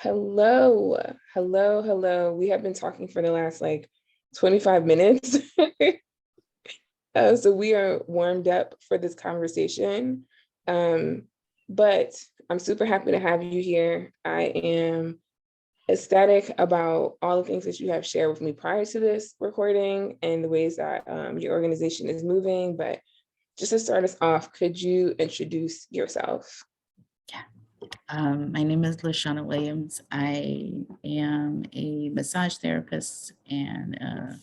Hello, hello. We have been talking for the last 25 minutes. So we are warmed up for this conversation. Um, but I'm super happy to have you here. I am ecstatic about all the things that you have shared with me prior to this recording and the ways that your organization is moving. But just to start us off, could you introduce yourself? Yeah. My name is Lashanna Williams. I am a massage therapist and a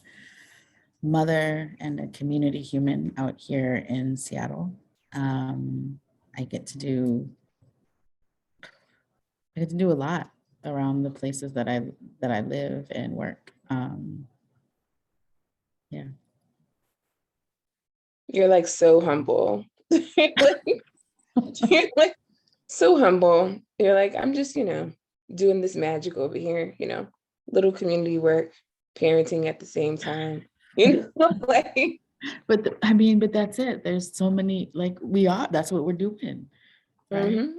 mother and a community human out here in Seattle. I get to do a lot around the places that I live and work. Yeah. You're so humble. You're so humble. You're I'm just, doing this magic over here, little community work, parenting at the same time, But that's it. There's so many, that's what we're doing. Right.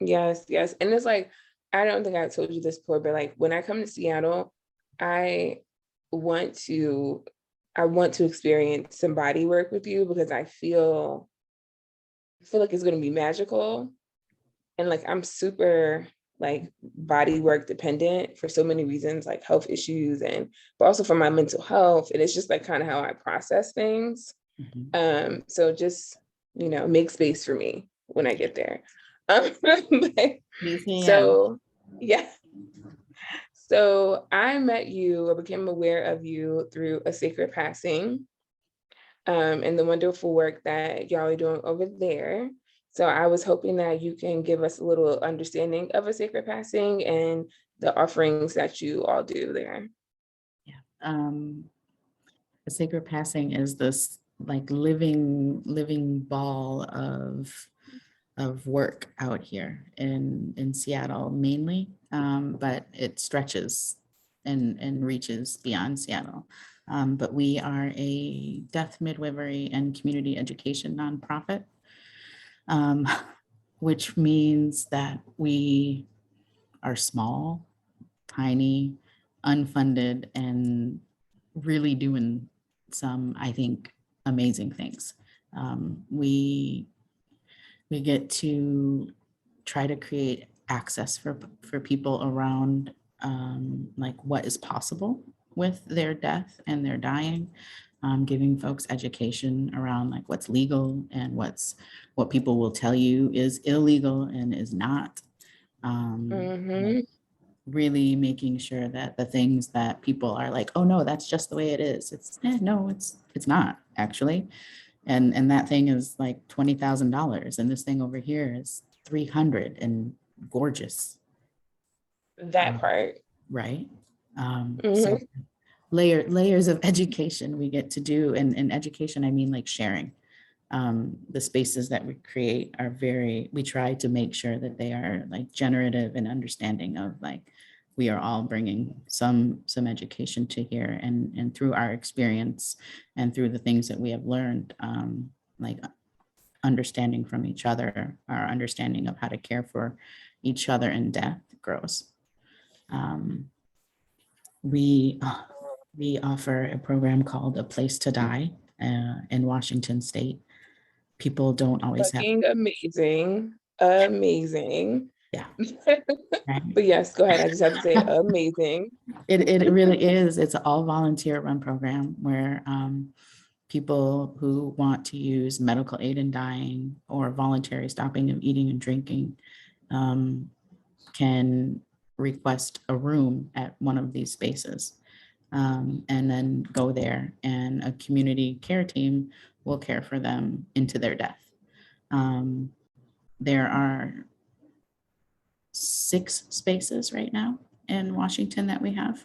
Yes. And it's I don't think I told you this before, but when I come to Seattle, I want to experience some body work with you because I feel like it's going to be magical. And I'm super body work dependent for so many reasons, like health issues but also for my mental health. And it's just kind of how I process things. Mm-hmm. So just, make space for me when I get there. So yeah. So I met you or became aware of you through a sacred passing and the wonderful work that y'all are doing over there. So I was hoping that you can give us a little understanding of a sacred passing and the offerings that you all do there. Yeah. A sacred passing is this living ball of work out here in Seattle mainly, but it stretches and reaches beyond Seattle. But we are a death midwifery and community education nonprofit, which means that we are small, tiny, unfunded, and really doing some, I think, amazing things. We get to try to create access for people around what is possible with their death and their dying, giving folks education around what's legal and what people will tell you is illegal and is not. Really making sure that the things that people are oh no, that's just the way it is. No, it's not actually. And that thing is $20,000 and this thing over here is $300 and gorgeous. That part. Right. So layers of education we get to do, and education, I mean sharing. The spaces that we create are we try to make sure that they are generative and understanding of we are all bringing some education to here, and through our experience and through the things that we have learned, understanding from each other, our understanding of how to care for each other in death grows. We offer a program called A Place to Die in Washington State. People don't always have. Amazing. Yeah. But yes, go ahead. I just have to say amazing. It really is. It's an all volunteer run program where people who want to use medical aid in dying or voluntary stopping of eating and drinking can request a room at one of these spaces, and then go there, and a community care team will care for them into their death. There are 6 spaces right now in Washington that we have.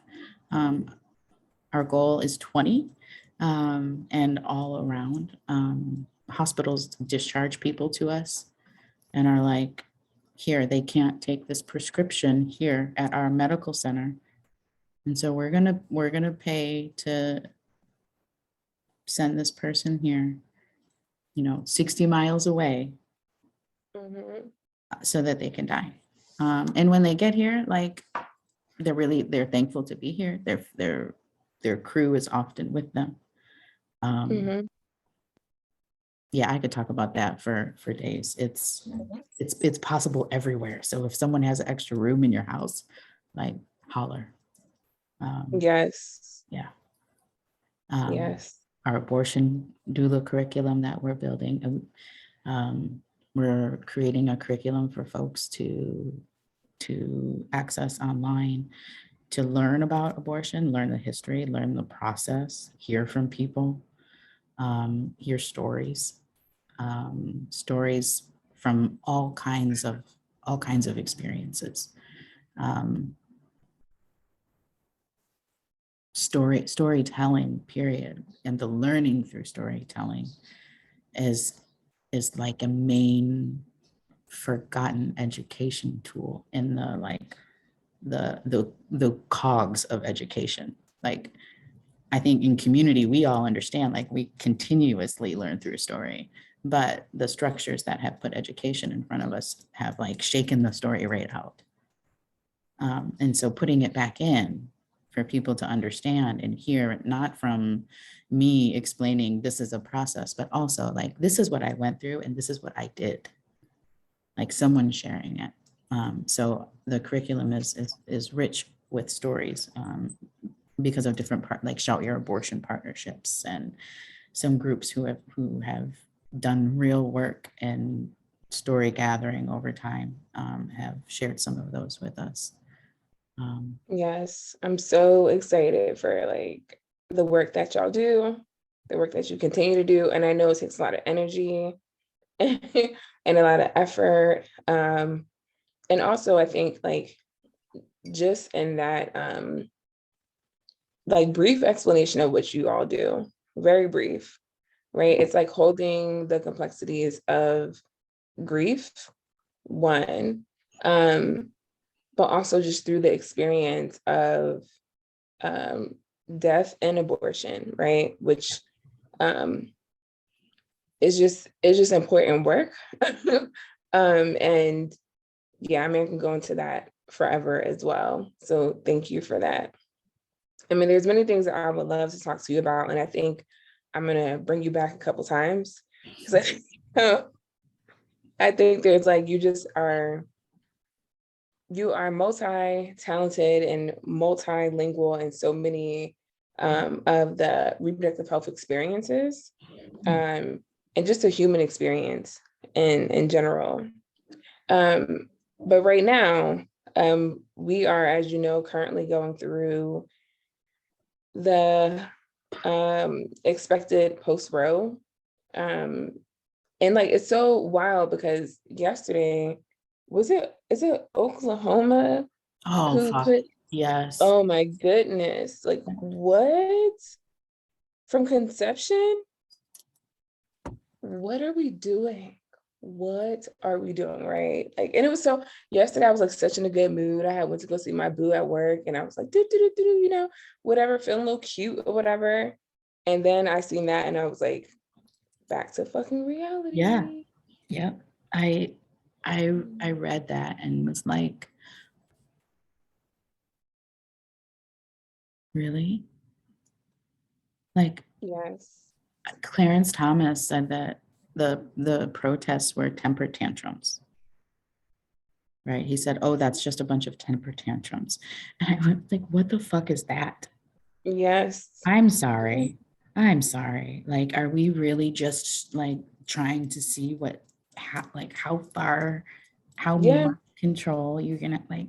Our goal is 20, and all around. Hospitals discharge people to us and are here, they can't take this prescription here at our medical center. And so we're gonna pay to send this person here, 60 miles away, so that they can die. And when they get here, like they're thankful to be here. Their crew is often with them. Mhm. Yeah, I could talk about that for days. It's possible everywhere. So if someone has an extra room in your house, like holler. Yes. Yeah. Um, Yes. our abortion doula curriculum that we're building, we're creating a curriculum for folks to access online, to learn about abortion, learn the history, learn the process, hear from people, hear stories, stories from all kinds of experiences. Um, storytelling, period, and the learning through storytelling is like a main forgotten education tool in the like the cogs of education. Like I think in community we all understand, like we continuously learn through story, but the structures that have put education in front of us have like shaken the story right out. And so putting it back in for people to understand and hear, not from me explaining this is a process, but also like this is what I went through and this is what I did, like someone sharing it. So the curriculum is rich with stories, because of different like Shout Your Abortion partnerships and some groups who have done real work and story gathering over time, have shared some of those with us. Yes. I'm so excited for like the work that y'all do, the work that you continue to do. And I know it takes a lot of energy and a lot of effort. And also I think like just in that like brief explanation of what you all do, very brief, right? It's like holding the complexities of grief, one, but also just through the experience of death and abortion, right? Which is just important work. And yeah, I mean, I can go into that forever as well. So thank you for that. I mean, there's many things that I would love to talk to you about, and I think I'm gonna bring you back a couple times because I think there's like you are multi-talented and multilingual in so many of the reproductive health experiences, and just a human experience in general. But right now, we are, as you know, currently going through the expected post-Roe. And like it's so wild because yesterday, is it Oklahoma Oh, who fuck. put, Yes. oh my goodness, like what? From conception? What are we doing? What are we doing, right? Like, and it was so, yesterday I was like such in a good mood. I had went to go see my boo at work and I was like, you know, whatever, feeling a little cute or whatever. And then I seen that and I was like, back to fucking Yeah. reality. Yeah. I I read that and was like, really? Like Yes. Clarence Thomas said that the protests were temper tantrums. Right? He said, "Oh, that's just a bunch of temper tantrums." And I went like, "What the fuck is that?" Yes. I'm sorry. I'm sorry. Like, are we really just like trying to see how far, how Yeah. much control you're gonna like?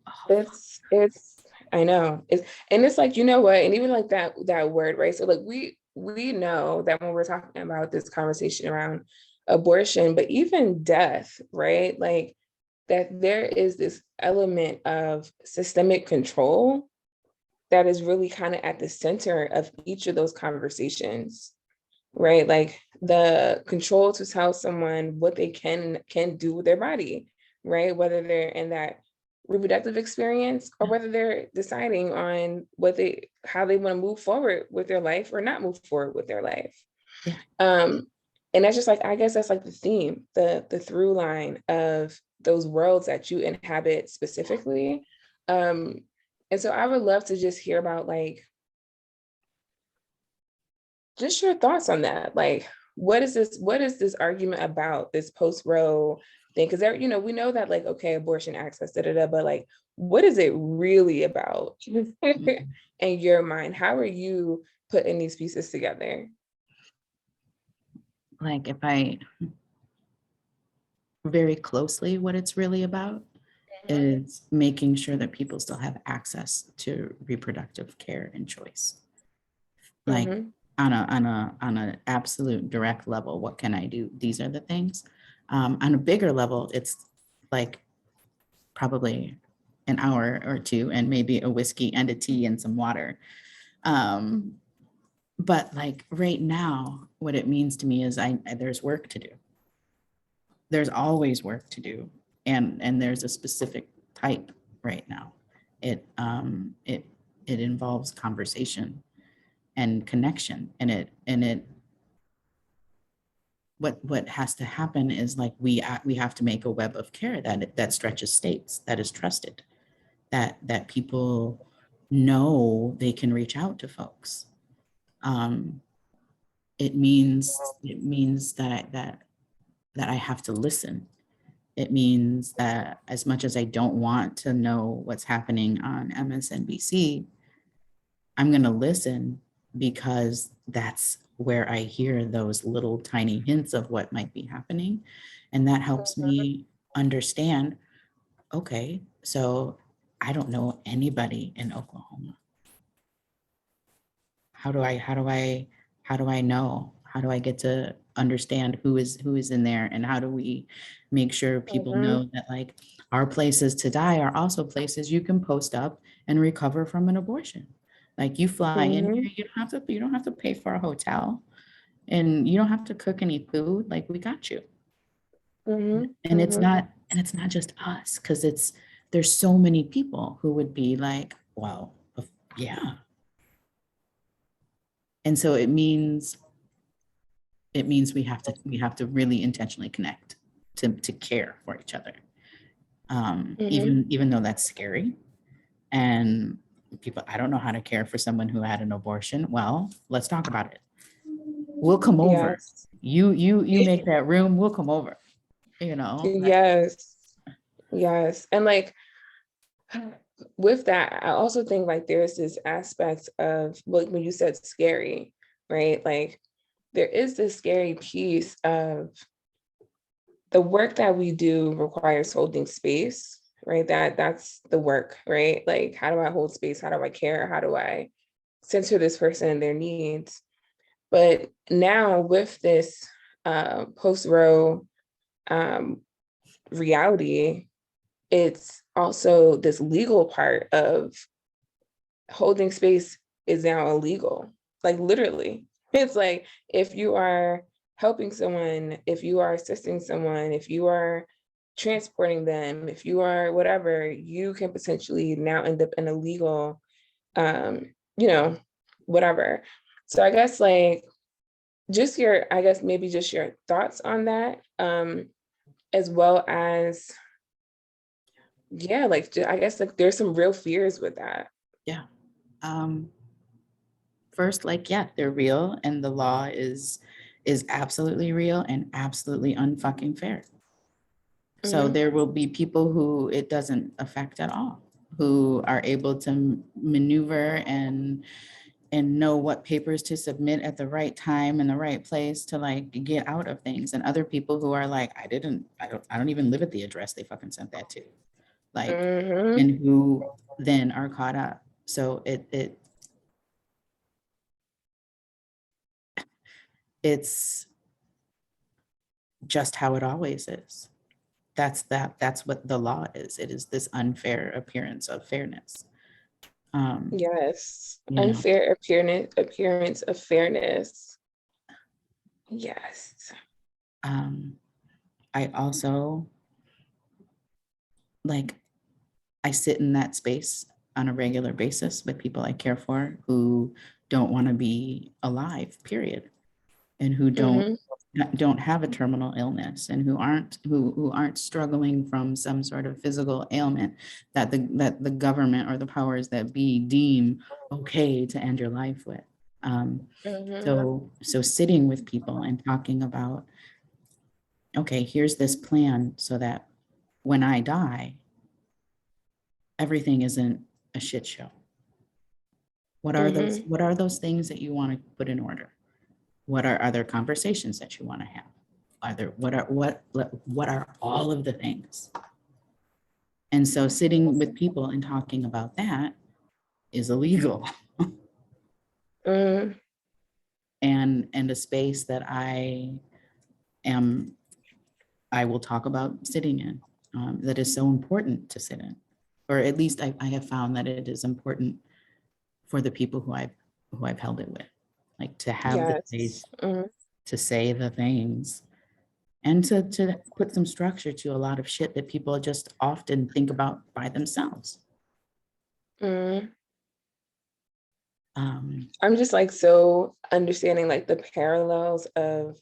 Oh, fuck. It's I know. And it's like, you know what? And even like that word, right? So like we know that when we're talking about this conversation around abortion, but even death, right? Like that there is this element of systemic control that is really kind of at the center of each of those conversations, right? Like the control to tell someone what they can do with their body, right? Whether they're in that reproductive experience or whether they're deciding on how they want to move forward with their life or not move forward with their life. Yeah. Um, and that's just like, I guess that's like the theme, the through line of those worlds that you inhabit specifically. And so I would love to just hear about like just your thoughts on that. Like, what is this argument about, this post-Roe thing? Because there, you know, we know that like, okay, abortion access, but like, what is it really about in your mind? How are you putting these pieces together? Like, if I very closely, what it's really about is making sure that people still have access to reproductive care and choice. Like, Mm-hmm. on an absolute direct level, what can I do? These are the things. On a bigger level, it's like probably an hour or two and maybe a whiskey and a tea and some water. But like right now, what it means to me is there's work to do. There's always work to do, and there's a specific type right now. It involves conversation and connection, and it what has to happen is like we have to make a web of care that stretches states, that is trusted, that people know they can reach out to folks. It means that I have to listen. It means that as much as I don't want to know what's happening on MSNBC, I'm going to listen because that's where I hear those little tiny hints of what might be happening. And that helps me understand, okay, so I don't know anybody in Oklahoma. How do I know? How do I get to understand who is in there, and how do we make sure people Mm-hmm. know that like our places to die are also places you can post up and recover from an abortion. Like you fly in Mm-hmm. here, you don't have to pay for a hotel, and you don't have to cook any food. Like we got you. Mm-hmm. And it's Mm-hmm. not just us, because there's so many people who would be like, wow, yeah. And so we have to really intentionally connect to care for each other. Mm-hmm. Even though that's scary, and people, I don't know how to care for someone who had an abortion. Well, let's talk about it. We'll come over. Yes. You make that room, we'll come over, like, Yes. Yes. And like with that, I also think like there's this aspect of like when you said scary, right? Like there is this scary piece of the work that we do requires holding space, right? That's the work, right? Like how do I hold space? How do I care? How do I center this person and their needs? But now with this post-Roe um, reality, it's also this legal part of holding space is now illegal. Like literally, it's like if you are helping someone, if you are assisting someone, if you are transporting them, if you are whatever, you can potentially now end up in a legal, you know, whatever. So I guess like just I guess maybe just your thoughts on that, as well as, yeah, like I guess like there's some real fears with that. yeah. First, like, yeah, they're real, and the law is absolutely real and absolutely unfucking fair. So Mm-hmm. there will be people who it doesn't affect at all, who are able to maneuver and know what papers to submit at the right time and the right place to like get out of things. And other people who are like, I don't even live at the address they fucking sent that to. Like, Mm-hmm. and who then are caught up. So it's just how it always is. That's what the law is. It is this unfair appearance of fairness. Um, Yes. you know, Unfair appearance of fairness. Yes. um, I also like I sit in that space on a regular basis with people I care for who don't want to be alive, period, and who don't Mm-hmm. don't have a terminal illness and who aren't struggling from some sort of physical ailment that the government or the powers that be deem okay to end your life with. So sitting with people and talking about, okay, here's this plan so that when I die, everything isn't a shit show. What are those things that you want to put in order? What are other conversations that you want to have? What are all of the things? And so sitting with people and talking about that is illegal. And a space that I will talk about sitting in, that is so important to sit in, or at least I have found that it is important for the people who I've held it with, like to have the space to say the things and to put some structure to a lot of shit that people just often think about by themselves. I'm just like so understanding like the parallels of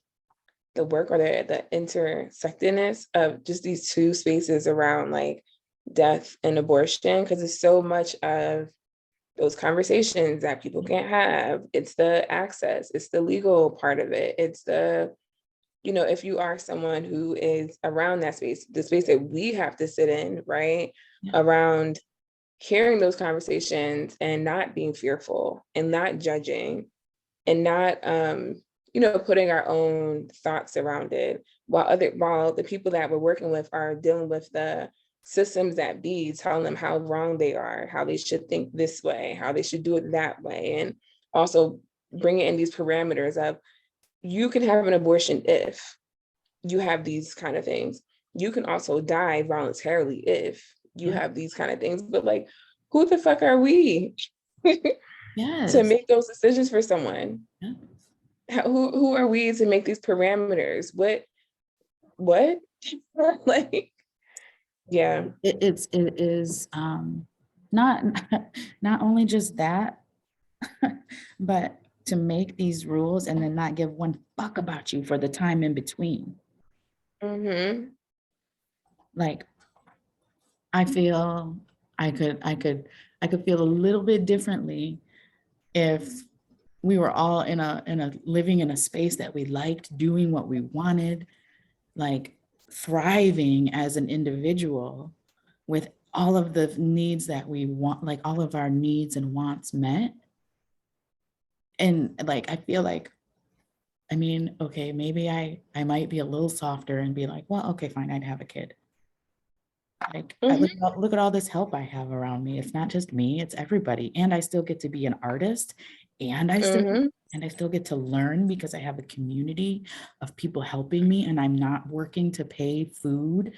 the work or the intersectedness of just these two spaces around like death and abortion, because it's so much of those conversations that people can't have. It's the access, it's the legal part of it. It's the, you know, if you are someone who is around that space, the space that we have to sit in, right? Yeah. Around hearing those conversations and not being fearful and not judging and not, you know, putting our own thoughts around it, while the people that we're working with are dealing with the systems that be, telling them how wrong they are, how they should think this way, how they should do it that way. And also bringing in these parameters of, you can have an abortion if you have these kind of things. You can also die voluntarily if you have these kind of things. But like, who the fuck are we to make those decisions for someone? Who are we to make these parameters? What? Like, yeah. It is not only just that, but to make these rules and then not give one fuck about you for the time in between. Like, I feel I could feel a little bit differently if we were all in a living in a space that we liked, doing what we wanted, like thriving as an individual with all of the needs that we want, like all of our needs and wants met. And like, I feel like, I mean, okay, maybe I might be a little softer and be like, well, okay, fine, I'd have a kid. Like, look at all this help I have around me. It's not just me, it's everybody. And I still get to be an artist, and I still get to learn because I have a community of people helping me, and I'm not working to pay food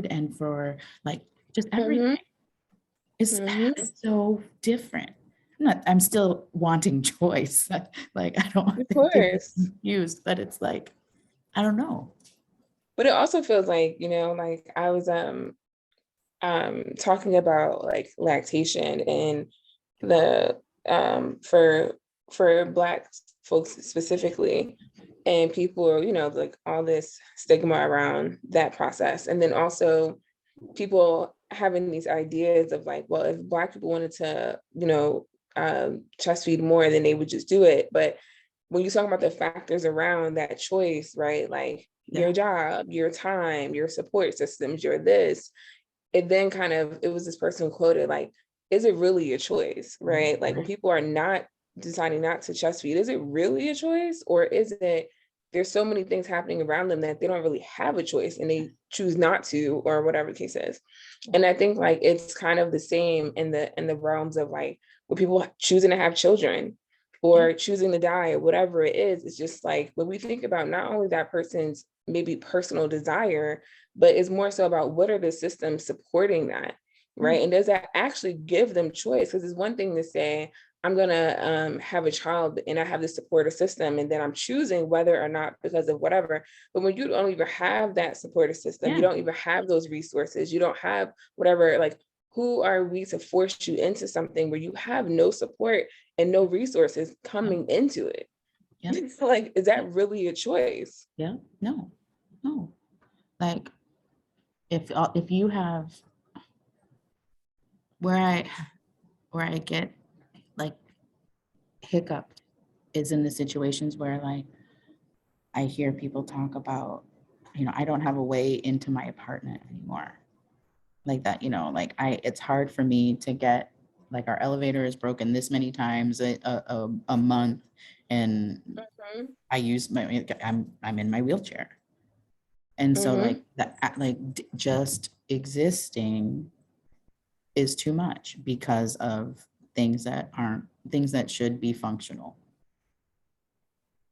and for like just everything. It's so different. I'm still wanting choice. Like, I don't want to get confused, but it's like, I don't know. But it also feels like, you know, like I was talking about like lactation and the for Black folks specifically, and people, you know, like all this stigma around that process. And then also people having these ideas of like, well, if Black people wanted to, you know, chest feed more, then they would just do it. But when you talk about the factors around that choice, right? Like your job, your time, your support systems, your this, it then kind of, it was this person who quoted, like, is it really a choice, right? Like when people are not deciding not to chest feed, is it really a choice? Or is it, there's so many things happening around them that they don't really have a choice and they choose not to, or whatever the case is. And I think like it's kind of the same in the realms of like with people choosing to have children or choosing to die or whatever it is. It's just like when we think about not only that person's maybe personal desire, but it's more so about what are the systems supporting that, right? And does that actually give them choice? Because it's one thing to say, I'm gonna have a child and I have this supportive system, and then I'm choosing whether or not because of whatever. But when you don't even have that supportive system, you don't even have those resources, you don't have whatever, like who are we to force you into something where you have no support and no resources coming into it? Yeah. Like, is that really a choice? Yeah. No. Like if you have where I get like hiccuped is in the situations where like I hear people talk about, I don't have a way into my apartment anymore. Like that, like it's hard for me to get, like our elevator is broken this many times a month, and I use I'm in my wheelchair. And so like that, like just existing is too much because of things that should be functional.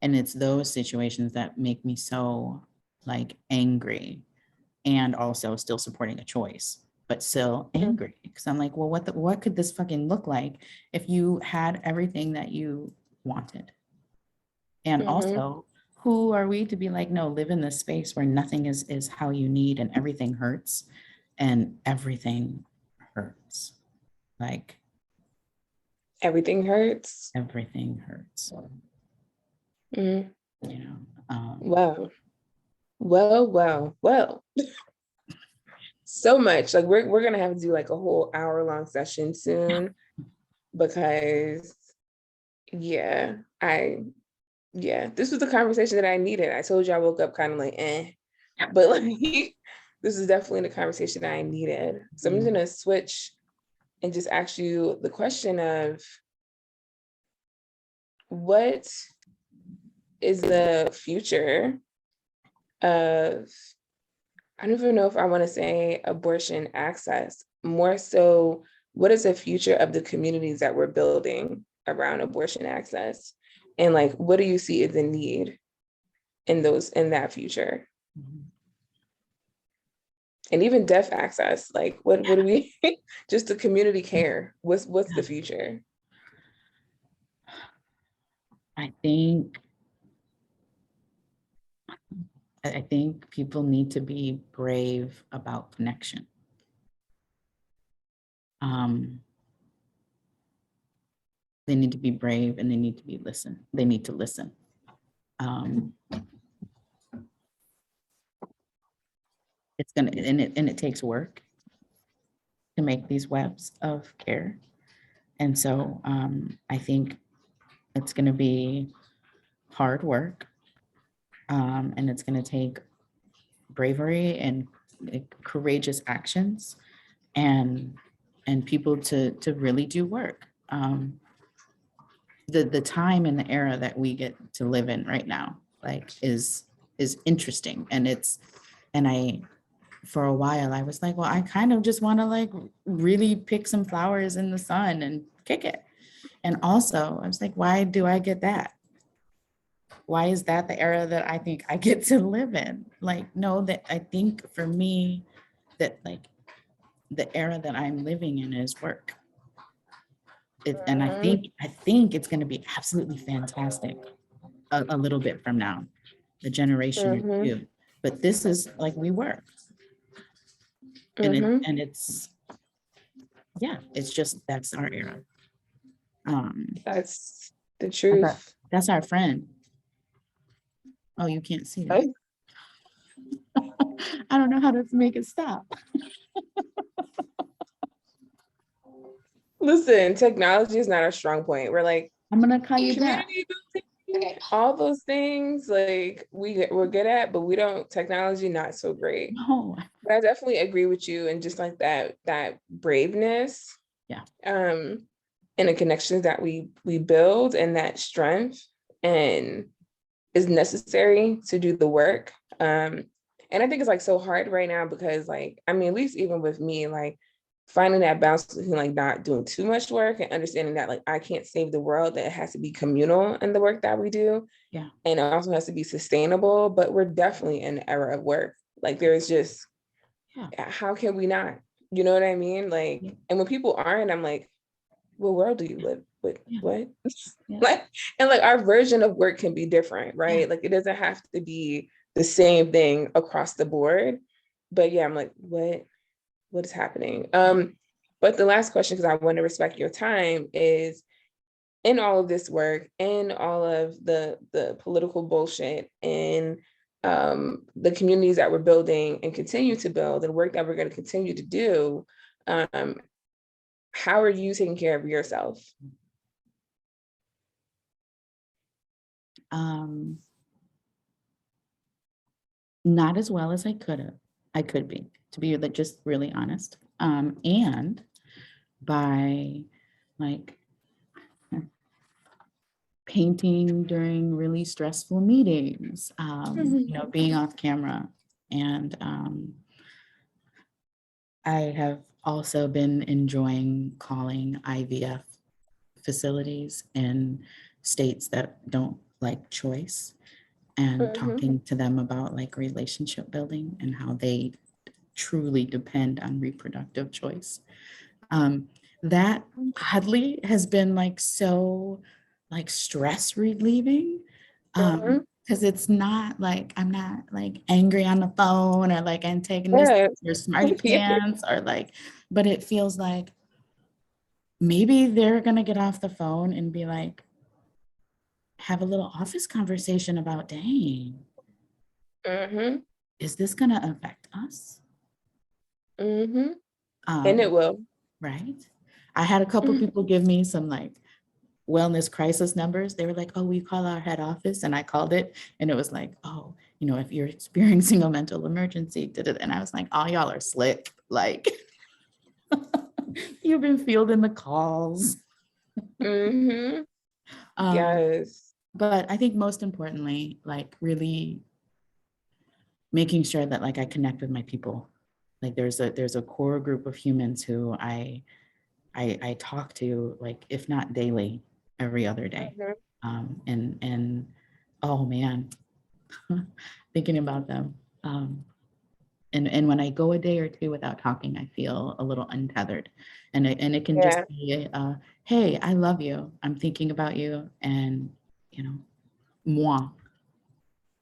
And it's those situations that make me so like angry, and also still supporting a choice, but still angry because I'm like, well, what could this fucking look like if you had everything that you wanted? And also, who are we to be like, no, live in this space where nothing is how you need and everything hurts, and everything hurts. Like Everything hurts. everything hurts. Mm-hmm. Um, Well. So much. Like we're gonna have to do like a whole hour-long session soon, because yeah, this was the conversation that I needed. I told you I woke up kind of like but like this is definitely the conversation that I needed. So I'm gonna switch and just ask you the question of, what is the future of, I don't even know if I want to say abortion access, more so, what is the future of the communities that we're building around abortion access? And like, what do you see as the need in that future? And even deaf access, like what do we, just the community care, what's the future? I think people need to be brave about connection. They need to be brave, and they need to listen. It's gonna, and it takes work to make these webs of care. And so I think it's gonna be hard work, and it's gonna take bravery and courageous actions, and people to really do work. The time and the era that we get to live in right now, like is interesting. And I, for a while I was like, well, I kind of just want to like really pick some flowers in the sun and kick it. And also I was like, why do I get that? Why is that the era that I think I get to live in? Like, no, that I think for me that like the era that I'm living in is work. And I think it's going to be absolutely fantastic a little bit from now, the generation or two. But this is like, we work. And it's it's just, that's our era. That's the truth. That's our friend. Oh, you can't see that. I don't know how to make it stop. Listen, technology is not our strong point. We're like, I'm gonna call you that. All those things like we're good at, but we don't, technology not so great. No. But I definitely agree with you, and just like that braveness, and the connections that we build, and that strength and is necessary to do the work. And I think it's like so hard right now because like, I mean, at least even with me, like finding that balance between like not doing too much work and understanding that like I can't save the world, that it has to be communal in the work that we do. Yeah. And it also has to be sustainable, but we're definitely in the era of work. Like there's just, how can we not? You know what I mean? Like, and when people aren't, I'm like, what world do you live with? What? Like, and like our version of work can be different, right? Like it doesn't have to be the same thing across the board. But yeah, I'm like, what is happening? But the last question, because I want to respect your time, is in all of this work, in all of the political bullshit, in the communities that we're building and continue to build, and work that we're going to continue to do, how are you taking care of yourself? Not as well as I could be, to be just really honest. And by like painting during really stressful meetings, you know, being off camera. And I have also been enjoying calling IVF facilities in states that don't like choice, and talking to them about like relationship building and how they truly depend on reproductive choice. That oddly has been like so like stress relieving, because it's not like I'm not like angry on the phone or like antagonistic or smarty pants or like, but it feels like maybe they're gonna get off the phone and be like, have a little office conversation about, dang, is this gonna affect us? And it will. Right. I had a couple people give me some like wellness crisis numbers. They were like, oh, we call our head office. And I called it and it was like, oh, you know, if you're experiencing a mental emergency, and I was like, oh, y'all are slick. Like, you've been fielding the calls. Yes. But I think most importantly, like really making sure that like I connect with my people. Like there's a core group of humans who I talk to, like, if not daily, every other day. And oh man, thinking about them. And when I go a day or two without talking, I feel a little untethered. And it can just be, hey, I love you. I'm thinking about you, and you know, moi.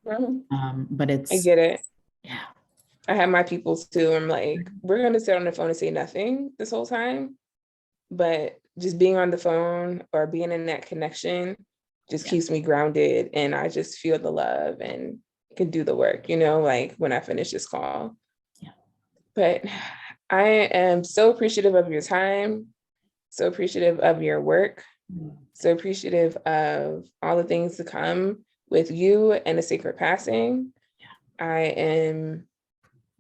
But I it's, get it. yeah. I have my peoples too. I'm like, we're gonna sit on the phone and say nothing this whole time, but just being on the phone or being in that connection just keeps me grounded, and I just feel the love and can do the work, you know, like when I finish this call. But I am so appreciative of your time, so appreciative of your work, so appreciative of all the things to come with you and the sacred passing. I am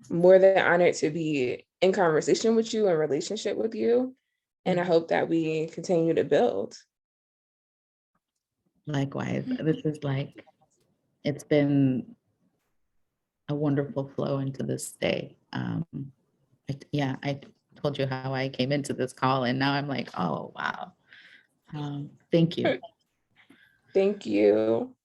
more than honored to be in conversation with you and relationship with you. And I hope that we continue to build. Likewise, this is like, it's been a wonderful flow into this day. I told you how I came into this call, and now I'm like, oh, wow. Thank you. Thank you.